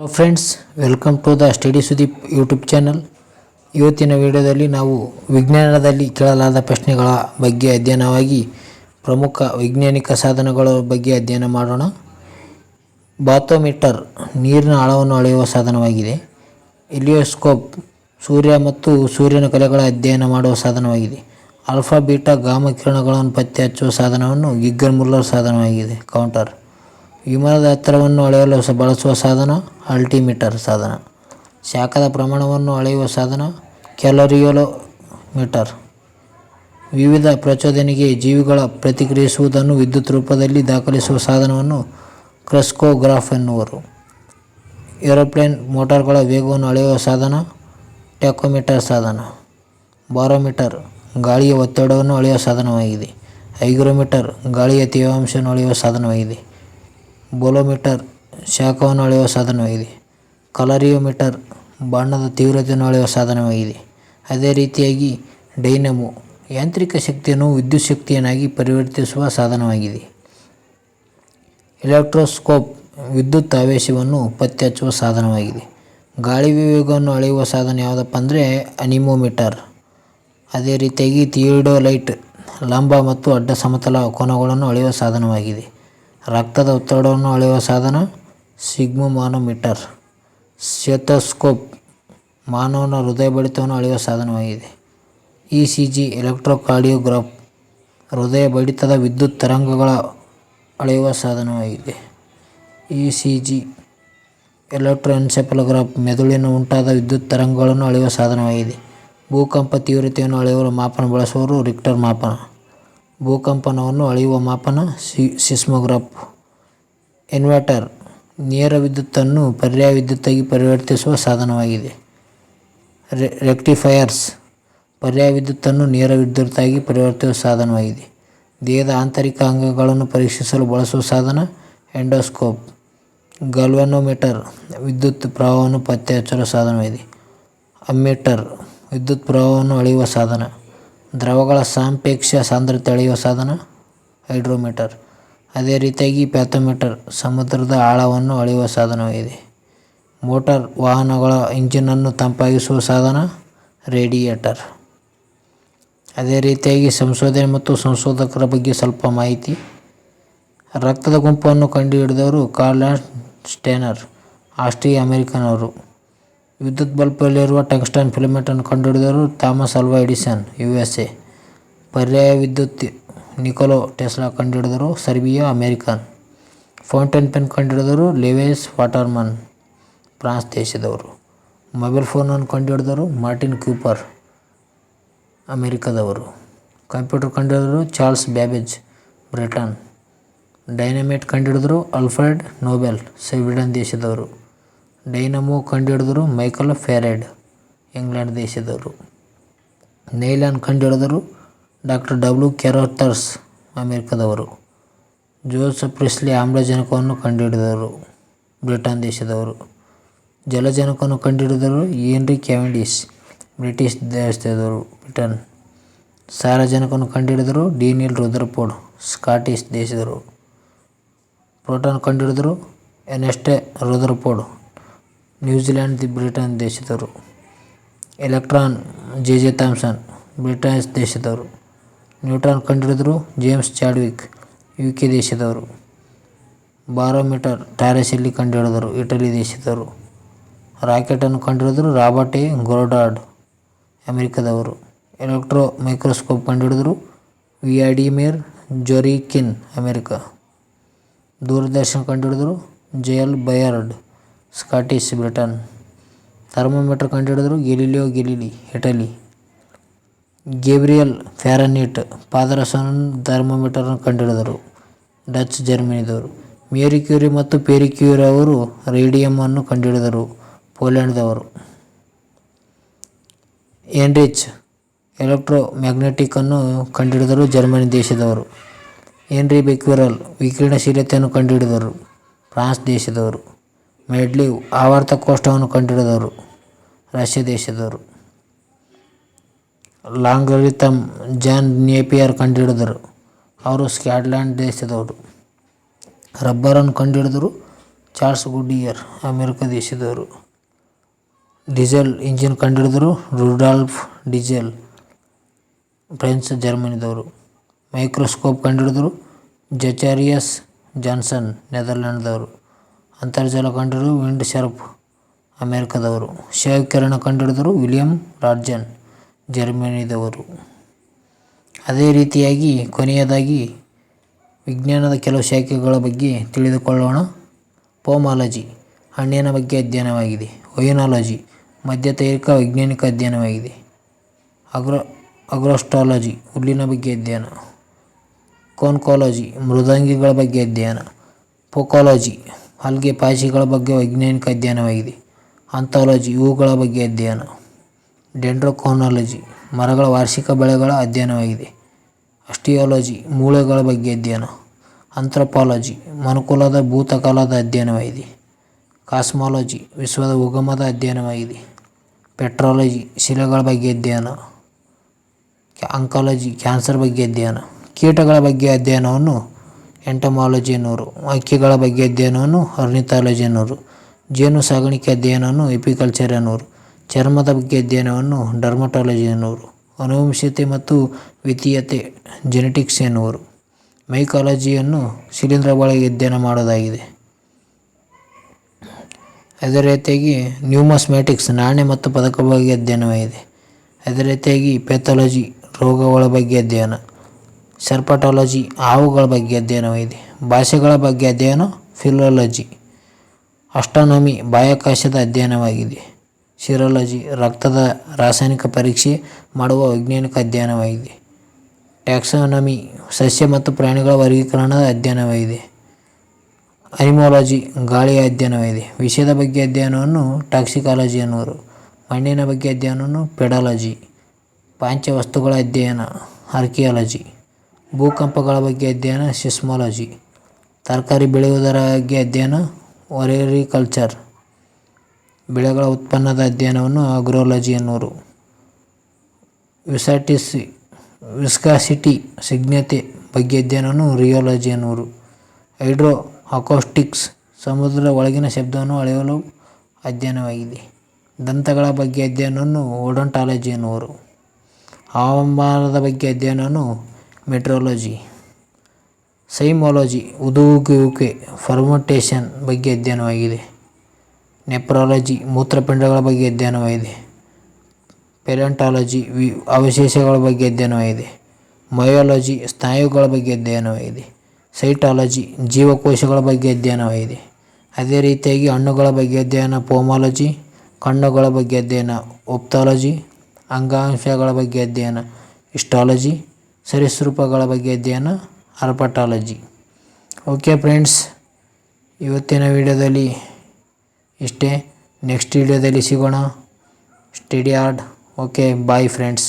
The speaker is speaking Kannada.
Hello friends, welcome to the study Sudeep YouTube channel. ಇವತ್ತಿನ ವಿಡಿಯೋದಲ್ಲಿ ನಾವು ವಿಜ್ಞಾನದಲ್ಲಿ ಕೇಳಲಾದ ಪ್ರಶ್ನೆಗಳ ಬಗ್ಗೆ ಅಧ್ಯಯನವಾಗಿ ಪ್ರಮುಖ ವೈಜ್ಞಾನಿಕ ಸಾಧನಗಳ ಬಗ್ಗೆ ಅಧ್ಯಯನ ಮಾಡೋಣ. ಬಾಥೋಮೀಟರ್ ನೀರಿನ ಆಳವನ್ನು ಅಳೆಯುವ ಸಾಧನವಾಗಿದೆ. ಹೆಲಿಯೋಸ್ಕೋಪ್ ಸೂರ್ಯ ಮತ್ತು ಸೂರ್ಯನ ಕಲೆಗಳ ಅಧ್ಯಯನ ಮಾಡುವ ಸಾಧನವಾಗಿದೆ. ಆಲ್ಫಾ, ಬೀಟಾ, ಗಾಮಾ ಕಿರಣಗಳನ್ನು ಪತ್ತೆ ಹಚ್ಚುವ ಸಾಧನವನ್ನು ಗಿಗ್ಗರ್ ಮುಲ್ಲರ್ ಸಾಧನವಾಗಿದೆ. ಕೌಂಟರ್ ವಿಮಾನದ ಎತ್ತರವನ್ನು ಅಳೆಯಲು ಬಳಸುವ ಸಾಧನ ಅಲ್ಟಿಮೀಟರ್ ಸಾಧನ. ಶಾಖದ ಪ್ರಮಾಣವನ್ನು ಅಳೆಯುವ ಸಾಧನ ಕ್ಯಾಲೋರಿಯೋಮೀಟರ್. ವಿವಿಧ ಪ್ರಚೋದನೆಗೆ ಜೀವಿಗಳ ಪ್ರತಿಕ್ರಿಯಿಸುವುದನ್ನು ವಿದ್ಯುತ್ ರೂಪದಲ್ಲಿ ದಾಖಲಿಸುವ ಸಾಧನವನ್ನು ಕ್ರಸ್ಕೋಗ್ರಾಫ್ ಎನ್ನುವರು. ಏರೋಪ್ಲೇನ್ ಮೋಟಾರ್ಗಳ ವೇಗವನ್ನು ಅಳೆಯುವ ಸಾಧನ ಟ್ಯಾಕೋಮೀಟರ್ ಸಾಧನ. ಬಾರೋಮೀಟರ್ ಗಾಳಿಯ ಒತ್ತಡವನ್ನು ಅಳೆಯುವ ಸಾಧನವಾಗಿದೆ. ಹೈಗ್ರೋಮೀಟರ್ ಗಾಳಿಯ ತೇವಾಂಶವನ್ನು ಅಳೆಯುವ ಸಾಧನವಾಗಿದೆ. ಬೋಲೋಮೀಟರ್ ಶಾಖವನ್ನು ಅಳೆಯುವ ಸಾಧನವಾಗಿದೆ. ಕಲರಿಯೋಮೀಟರ್ ಬಣ್ಣದ ತೀವ್ರತೆಯನ್ನು ಅಳೆಯುವ ಸಾಧನವಾಗಿದೆ. ಅದೇ ರೀತಿಯಾಗಿ ಡೈನಮೋ ಯಾಂತ್ರಿಕ ಶಕ್ತಿಯನ್ನು ವಿದ್ಯುತ್ ಶಕ್ತಿಯನ್ನಾಗಿ ಪರಿವರ್ತಿಸುವ ಸಾಧನವಾಗಿದೆ. ಎಲೆಕ್ಟ್ರೋಸ್ಕೋಪ್ ವಿದ್ಯುತ್ ಆವೇಶವನ್ನು ಪತ್ತೆ ಹಚ್ಚುವ ಸಾಧನವಾಗಿದೆ. ಗಾಳಿ ವೇಗವನ್ನು ಅಳೆಯುವ ಸಾಧನ ಯಾವುದಪ್ಪ ಅಂದರೆ ಅನಿಮೋಮೀಟರ್. ಅದೇ ರೀತಿಯಾಗಿ ಥಿಯೋಡೊಲೈಟ್ ಲಂಬ ಮತ್ತು ಅಡ್ಡ ಸಮತಲ ಕೋನಗಳನ್ನು ಅಳೆಯುವ ಸಾಧನವಾಗಿದೆ. ರಕ್ತದ ಒತ್ತಡವನ್ನು ಅಳೆಯುವ ಸಾಧನ ಸಿಗ್ಮೋಮಾನೋಮೀಟರ್. ಸ್ಟೆಥೋಸ್ಕೋಪ್ ಮಾನವನ ಹೃದಯ ಬಡಿತವನ್ನು ಅಳೆಯುವ ಸಾಧನವಾಗಿದೆ. ಇಸಿಜಿ ಎಲೆಕ್ಟ್ರೋಕಾರ್ಡಿಯೋಗ್ರಾಫ್ ಹೃದಯ ಬಡಿತದ ವಿದ್ಯುತ್ ತರಂಗಗಳ ಅಳೆಯುವ ಸಾಧನವಾಗಿದೆ. ಇಸಿಜಿ ಎಲೆಕ್ಟ್ರೋಎನ್ಸೆಫಾಲೋಗ್ರಾಫ್ ಮೆದುಳಿನ ಉಂಟಾದ ವಿದ್ಯುತ್ ತರಂಗಗಳನ್ನು ಅಳೆಯುವ ಸಾಧನವಾಗಿದೆ. ಭೂಕಂಪ ತೀವ್ರತೆಯನ್ನು ಅಳೆಯಲು ಮಾಪನ ಬಳಸುವರು ರಿಕ್ಟರ್ ಮಾಪನ. ಭೂಕಂಪನವನ್ನು ಅಳೆಯುವ ಮಾಪನ ಸಿಸ್ಮೋಗ್ರಾಫ್. ಇನ್ವರ್ಟರ್ ನೇರ ವಿದ್ಯುತ್ತನ್ನು ಪರ್ಯಾಯ ವಿದ್ಯುತ್ತಾಗಿ ಪರಿವರ್ತಿಸುವ ಸಾಧನವಾಗಿದೆ. ರೆಕ್ಟಿಫೈಯರ್ಸ್ ಪರ್ಯಾಯ ವಿದ್ಯುತ್ತನ್ನು ನೇರ ವಿದ್ಯುತ್ತಾಗಿ ಪರಿವರ್ತಿಸುವ ಸಾಧನವಾಗಿದೆ. ದೇಹದ ಆಂತರಿಕ ಅಂಗಗಳನ್ನು ಪರೀಕ್ಷಿಸಲು ಬಳಸುವ ಸಾಧನ ಎಂಡೋಸ್ಕೋಪ್. ಗಲ್ವನೋಮೀಟರ್ ವಿದ್ಯುತ್ ಪ್ರವಾಹವನ್ನು ಪತ್ತೆ ಹಚ್ಚಲು ಸಾಧನವಾಗಿದೆ. ಅಮ್ಮೀಟರ್ ವಿದ್ಯುತ್ ಪ್ರವಾಹವನ್ನು ಅಳೆಯುವ ಸಾಧನ. ದ್ರವಗಳ ಸಾಪೇಕ್ಷ ಸಾಂದ್ರತೆ ಅಳೆಯುವ ಸಾಧನ ಹೈಡ್ರೋಮೀಟರ್. ಅದೇ ರೀತಿಯಾಗಿ ಪ್ಯಾಥೋಮೀಟರ್ ಸಮುದ್ರದ ಆಳವನ್ನು ಅಳೆಯುವ ಸಾಧನವಾಗಿದೆ. ಮೋಟಾರ್ ವಾಹನಗಳ ಇಂಜಿನನ್ನು ತಂಪಾಗಿಸುವ ಸಾಧನ ರೇಡಿಯೇಟರ್. ಅದೇ ರೀತಿಯಾಗಿ ಸಂಶೋಧನೆ ಮತ್ತು ಸಂಶೋಧಕರ ಬಗ್ಗೆ ಸ್ವಲ್ಪ ಮಾಹಿತಿ. ರಕ್ತದ ಗುಂಪನ್ನು ಕಂಡುಹಿಡಿದವರು ಕಾರ್ಲ್ ಸ್ಟೇನರ್, ಆಸ್ಟ್ರಿಯಾ ಅಮೆರಿಕನ್ ಅವರು. ವಿದ್ಯುತ್ ಬಲ್ಬ್ನಲ್ಲಿರುವ ಟಂಗ್ಸ್ಟನ್ ಫಿಲಮೆಂಟನ್ನು ಕಂಡುಹಿಡಿದವರು ಥಾಮಸ್ ಆಲ್ವಾ ಎಡಿಸನ್, USA. ಪರ್ಯಾಯ ವಿದ್ಯುತ್ ನಿಕೋಲಾ ಟೆಸ್ಲಾ ಕಂಡುಹಿಡಿದವರು ಸರ್ಬಿಯಾ ಅಮೆರಿಕನ್. ಫೌಂಟೇನ್ ಪೆನ್ ಕಂಡುಹಿಡಿದವರು ಲೆವಿಸ್ ವಾಟರ್ಮನ್, ಫ್ರಾನ್ಸ್ ದೇಶದವರು. ಮೊಬೈಲ್ ಫೋನನ್ನು ಕಂಡುಹಿಡಿದವರು ಮಾರ್ಟಿನ್ ಕೂಪರ್, ಅಮೆರಿಕದವರು. ಕಂಪ್ಯೂಟರ್ ಕಂಡುಹಿಡಿದವರು ಚಾರ್ಲ್ಸ್ ಬ್ಯಾಬೇಜ್, ಬ್ರಿಟನ್. ಡೈನಮೈಟ್ ಕಂಡುಹಿಡಿದವರು ಆಲ್ಫ್ರೆಡ್ ನೊಬೆಲ್, ಸ್ವೀಡನ್ ದೇಶದವರು. ಡೈನಮೋ ಕಂಡುಹಿಡಿದವರು ಮೈಕಲ್ ಫ್ಯಾರಡೆ, ಇಂಗ್ಲೆಂಡ್ ದೇಶದವರು. ನೈಲಾನ್ ಕಂಡುಹಿಡಿದವರು ಡಾಕ್ಟರ್ W. ಕ್ಯಾರೋಥರ್ಸ್, ಅಮೆರಿಕದವರು. ಜೋಸೆಫ್ ಪ್ರಿಸ್ಲಿ ಆಮ್ಲಜನಕವನ್ನು ಕಂಡುಹಿಡಿದವರು, ಬ್ರಿಟನ್ ದೇಶದವರು. ಜಲಜನಕವನ್ನು ಕಂಡುಹಿಡಿದವರು ಹೆನ್ರಿ ಕ್ಯಾವೆಂಡಿಶ್, ಬ್ರಿಟಿಷ್ ದೇಶದವರು, ಬ್ರಿಟನ್. ಸಾರಜನಕವನ್ನು ಕಂಡುಹಿಡಿದವರು ಡೇನಿಯಲ್ ರುದರ್ಫೋರ್ಡ್, ಸ್ಕಾಟಿಷ್ ದೇಶದವರು. Proton ಕಂಡುಹಿಡಿದವರು Ernest Rutherford, New Zealand, Britain ದೇಶದವರು. Electron J. ಥಾಮ್ಸನ್, ಬ್ರಿಟನ್ ದೇಶದವರು. ನ್ಯೂಟ್ರಾನ್ ಕಂಡುಹಿಡಿದರು ಜೇಮ್ಸ್ ಚಾಡ್ವಿಕ್, UK ದೇಶದವರು. ಬಾರೋಮೀಟರ್ ಟಾರೆಸೆಲ್ಲಿ ಕಂಡುಹಿಡಿದರು, ಇಟಲಿ ದೇಶದವರು. ರಾಕೆಟನ್ನು ಕಂಡುಹಿಡಿದರು ರಾಬರ್ಟ್ ಎ ಗೋಡಾರ್ಡ್, ಅಮೆರಿಕದವರು. ಎಲೆಕ್ಟ್ರೋ ಮೈಕ್ರೋಸ್ಕೋಪ್ ಕಂಡುಹಿಡಿದರು ವ್ಲಾಡಿಮಿರ್ ಝೊರಿಕಿನ್, ಅಮೆರಿಕ. ದೂರದರ್ಶನ ಕಂಡುಹಿಡಿದರು JL ಬಯರ್ಡ್, ಸ್ಕಾಟಿಷ್, ಬ್ರಿಟನ್. ಥರ್ಮೋಮೀಟರ್ ಕಂಡುಹಿಡಿದರು ಗೆಲಿಲಿಯೋ ಗೆಲಿಲಿ, ಇಟಲಿ. ಗೇಬ್ರಿಯಲ್ ಫ್ಯಾರನ್ಹೀಟ್ ಪಾದರಸವನ್ನು ಥರ್ಮೋಮೀಟರನ್ನು ಕಂಡುಹಿಡಿದರು, ಡಚ್, ಜರ್ಮನಿದವರು. ಮೇರಿ ಕ್ಯೂರಿ ಮತ್ತು ಪೇರಿ ಕ್ಯೂರಿ ಅವರು ರೇಡಿಯಮನ್ನು ಕಂಡುಹಿಡಿದರು, ಪೋಲೆಂಡ್ದವರು. ಹೆನ್ರಿಚ್ ಎಲೆಕ್ಟ್ರೋಮ್ಯಾಗ್ನೆಟಿಕ್ಕನ್ನು ಕಂಡುಹಿಡಿದರು, ಜರ್ಮನಿ ದೇಶದವರು. ಹೆನ್ರಿ ಬೆಕ್ವೆರೆಲ್ ವಿಕಿರಣಶೀಲತೆಯನ್ನು ಕಂಡುಹಿಡಿದರು, ಫ್ರಾನ್ಸ್ ದೇಶದವರು. ಮೆಂಡೆಲೀವ್ ಆವರ್ತ ಕೋಷ್ಟಕವನ್ನು ಕಂಡುಹಿಡಿದವರು, ರಷ್ಯಾ ದೇಶದವರು. ಲಾಗರಿಥಮ್ ಜಾನ್ ನೇಪಿಯರ್ ಕಂಡುಹಿಡಿದರು, ಅವರು ಸ್ಕಾಟ್ಲ್ಯಾಂಡ್ ದೇಶದವರು. ರಬ್ಬರನ್ನು ಕಂಡುಹಿಡಿದರು ಚಾರ್ಲ್ಸ್ ಗುಡಿಯರ್ ಅಮೆರಿಕ ದೇಶದವರು. ಡೀಸೆಲ್ ಇಂಜಿನ್ ಕಂಡುಹಿಡಿದರು ರುಡಾಲ್ಫ್ ಡೀಸೆಲ್ ಫ್ರೆಂಚ್ ಜರ್ಮನಿದವರು. ಮೈಕ್ರೋಸ್ಕೋಪ್ ಕಂಡುಹಿಡಿದರು ಜಚಾರಿಯಸ್ ಜಾನ್ಸನ್ ನೆದರ್ಲ್ಯಾಂಡ್ದವರು. ಅಂತರ್ಜಲ ಕಂಡುಹಿಡಿದರು ವಿಂಡ್ ಶರ್ಪ್ ಅಮೆರಿಕದವರು. ಕ್ಷಯಕಿರಣ ಕಂಡುಹಿಡಿದರು ವಿಲಿಯಂ ರಾಡ್ಸನ್ ಜರ್ಮನಿದವರು. ಅದೇ ರೀತಿಯಾಗಿ ಕೊನೆಯದಾಗಿ ವಿಜ್ಞಾನದ ಕೆಲವು ಶಾಖೆಗಳ ಬಗ್ಗೆ ತಿಳಿದುಕೊಳ್ಳೋಣ. ಪೋಮಾಲಜಿ ಹಣ್ಣಿನ ಬಗ್ಗೆ ಅಧ್ಯಯನವಾಗಿದೆ. ಒಯಿನಾಲಜಿ ಮಧ್ಯತೈರಿಕ ವೈಜ್ಞಾನಿಕ ಅಧ್ಯಯನವಾಗಿದೆ. ಅಗ್ರೋಸ್ಟಾಲಜಿ ಹುಲ್ಲಿನ ಬಗ್ಗೆ ಅಧ್ಯಯನ. ಕೋನ್ಕಾಲಜಿ ಮೃದ್ವಂಗಿಗಳ ಬಗ್ಗೆ ಅಧ್ಯಯನ. ಫೋಕಾಲಜಿ ಆಲ್ಗೆ ಪಾಚಿಗಳ ಬಗ್ಗೆ ವೈಜ್ಞಾನಿಕ ಅಧ್ಯಯನವಾಗಿದೆ. ಆಂಥಾಲಜಿ ಹೂವುಗಳ ಬಗ್ಗೆ ಅಧ್ಯಯನ. ಡೆಂಡ್ರೊಕ್ರೋನಾಲಜಿ ಮರಗಳ ವಾರ್ಷಿಕ ಬೆಳೆಗಳ ಅಧ್ಯಯನವಾಗಿದೆ. ಆಸ್ಟಿಯಾಲಜಿ ಮೂಳೆಗಳ ಬಗ್ಗೆ ಅಧ್ಯಯನ. ಆಂಥ್ರೋಪಾಲಜಿ ಮನುಕುಲದ ಭೂತಕಾಲದ ಅಧ್ಯಯನವಾಗಿದೆ. ಕಾಸ್ಮಾಲಜಿ ವಿಶ್ವದ ಉಗಮದ ಅಧ್ಯಯನವಾಗಿದೆ. ಪೆಟ್ರಾಲಜಿ ಶಿಲೆಗಳ ಬಗ್ಗೆ ಅಧ್ಯಯನ. ಆಂಕಾಲಜಿ ಕ್ಯಾನ್ಸರ್ ಬಗ್ಗೆ ಅಧ್ಯಯನ. ಕೀಟಗಳ ಬಗ್ಗೆ ಅಧ್ಯಯನವನ್ನು ಎಂಟಮಾಲಜಿ ಎನ್ನುವರು. ಹಕ್ಕಿಗಳ ಬಗ್ಗೆ ಅಧ್ಯಯನವನ್ನು ಆರ್ನಿಥಾಲಜಿ ಎನ್ನುವರು. ಜೇನು ಸಾಗಾಣಿಕೆ ಅಧ್ಯಯನವನ್ನು ಎಪಿಕಲ್ಚರ್ ಎನ್ನುವರು. ಚರ್ಮದ ಬಗ್ಗೆ ಅಧ್ಯಯನವನ್ನು ಡರ್ಮಟಾಲಜಿ ಎನ್ನುವರು. ಅನುವಂಶೀಯತೆ ಮತ್ತು ವಿತ್ತೀಯತೆ ಜೆನೆಟಿಕ್ಸ್ ಎನ್ನುವರು. ಮೈಕಾಲಜಿಯನ್ನು ಶಿಲೀಂಧ್ರ ಒಳಗೆ ಅಧ್ಯಯನ ಮಾಡೋದಾಗಿದೆ. ಅದೇ ರೀತಿಯಾಗಿ ನ್ಯೂಮಸ್ಮ್ಯಾಟಿಕ್ಸ್ ನಾಣ್ಯ ಮತ್ತು ಪದಕ ಬಗ್ಗೆ ಅಧ್ಯಯನವಾಗಿದೆ. ಅದೇ ರೀತಿಯಾಗಿ ಪೆಥಾಲಜಿ ರೋಗಗಳ ಬಗ್ಗೆ ಅಧ್ಯಯನ. ಸರ್ಪಟಾಲಜಿ ಹಾವುಗಳ ಬಗ್ಗೆ ಅಧ್ಯಯನವಾಗಿದೆ. ಭಾಷೆಗಳ ಬಗ್ಗೆ ಅಧ್ಯಯನ ಫಿಲಾಲಜಿ. ಆಸ್ಟ್ರಾನಮಿ ಬಾಹ್ಯಾಕಾಶದ ಅಧ್ಯಯನವಾಗಿದೆ. ಸಿರಾಲಜಿ ರಕ್ತದ ರಾಸಾಯನಿಕ ಪರೀಕ್ಷೆ ಮಾಡುವ ವೈಜ್ಞಾನಿಕ ಅಧ್ಯಯನವಾಗಿದೆ. ಟ್ಯಾಕ್ಸಾನಮಿ ಸಸ್ಯ ಮತ್ತು ಪ್ರಾಣಿಗಳ ವರ್ಗೀಕರಣದ ಅಧ್ಯಯನವಾಗಿದೆ. ಅನಿಮಾಲಜಿ ಗಾಳಿಯ ಅಧ್ಯಯನವಾಗಿದೆ. ವಿಷಯದ ಬಗ್ಗೆ ಅಧ್ಯಯನವನ್ನು ಟಾಕ್ಸಿಕಾಲಜಿ ಎನ್ನುವರು. ಮಣ್ಣಿನ ಬಗ್ಗೆ ಅಧ್ಯಯನವನ್ನು ಪೆಡಾಲಜಿ. ಪಾಂಚವಸ್ತುಗಳ ಅಧ್ಯಯನ ಆರ್ಕಿಯಾಲಜಿ. ಭೂಕಂಪಗಳ ಬಗ್ಗೆ ಅಧ್ಯಯನ ಸಿಸ್ಮಾಲಜಿ. ತರಕಾರಿ ಬೆಳೆಯುವುದರ ಬಗ್ಗೆ ಅಧ್ಯಯನ ಒಲೆರಿಕಲ್ಚರ್. ಬೆಳೆಗಳ ಉತ್ಪನ್ನದ ಅಧ್ಯಯನವನ್ನು ಅಗ್ರೋಲಜಿ ಎನ್ನುವರು. ವಿಸ್ಕಾಸಿಟಿ ಸ್ನಿಗ್ಧತೆ ಬಗ್ಗೆ ಅಧ್ಯಯನವನ್ನು ರಿಯೋಲಜಿ ಎನ್ನುವರು. ಹೈಡ್ರೋ ಅಕೌಸ್ಟಿಕ್ಸ್ ಸಮುದ್ರದ ಒಳಗಿನ ಶಬ್ದವನ್ನು ಅಳೆಯಲು ಅಧ್ಯಯನವಾಗಿದೆ. ದಂತಗಳ ಬಗ್ಗೆ ಅಧ್ಯಯನವನ್ನು ಓಡೋಂಟಾಲಜಿ ಎನ್ನುವರು. ಹವಾಮಾನದ ಬಗ್ಗೆ ಅಧ್ಯಯನವನ್ನು ಮೆಟ್ರಾಲಜಿ. ಸೈಮಾಲಜಿ ಊದುಗುವಿಕೆ ಫರ್ಮೆಂಟೇಷನ್ ಬಗ್ಗೆ ಅಧ್ಯಯನವಾಗಿದೆ. ನೆಫ್ರಾಲಜಿ ಮೂತ್ರಪಿಂಡಗಳ ಬಗ್ಗೆ ಅಧ್ಯಯನವಾಗಿದೆ. ಪೆಲೆಂಟಾಲಜಿ ಅವಶೇಷಗಳ ಬಗ್ಗೆ ಅಧ್ಯಯನವಾಗಿದೆ. ಮಯೋಲಜಿ ಸ್ನಾಯುಗಳ ಬಗ್ಗೆ ಅಧ್ಯಯನವಾಗಿದೆ. ಸೈಟಾಲಜಿ ಜೀವಕೋಶಗಳ ಬಗ್ಗೆ ಅಧ್ಯಯನವಾಗಿದೆ. ಅದೇ ರೀತಿಯಾಗಿ ಹಣ್ಣುಗಳ ಬಗ್ಗೆ ಅಧ್ಯಯನ ಪೋಮಾಲಜಿ. ಕಣ್ಣುಗಳ ಬಗ್ಗೆ ಅಧ್ಯಯನ ಒಪ್ತಾಲಜಿ. ಅಂಗಾಂಶಗಳ ಬಗ್ಗೆ ಅಧ್ಯಯನ ಹಿಸ್ಟಾಲಜಿ. ಸರೀಸೃಪಗಳ ಬಗ್ಗೆ ಅಧ್ಯಯನ ಹರ್ಪಟಾಲಜಿ. ಓಕೆ ಫ್ರೆಂಡ್ಸ್, ಇವತ್ತಿನ ವಿಡಿಯೋದಲ್ಲಿ ಇಷ್ಟೇ. ನೆಕ್ಸ್ಟ್ ವಿಡಿಯೋದಲ್ಲಿ ಸಿಗೋಣ. Study hard. Okay, bye friends.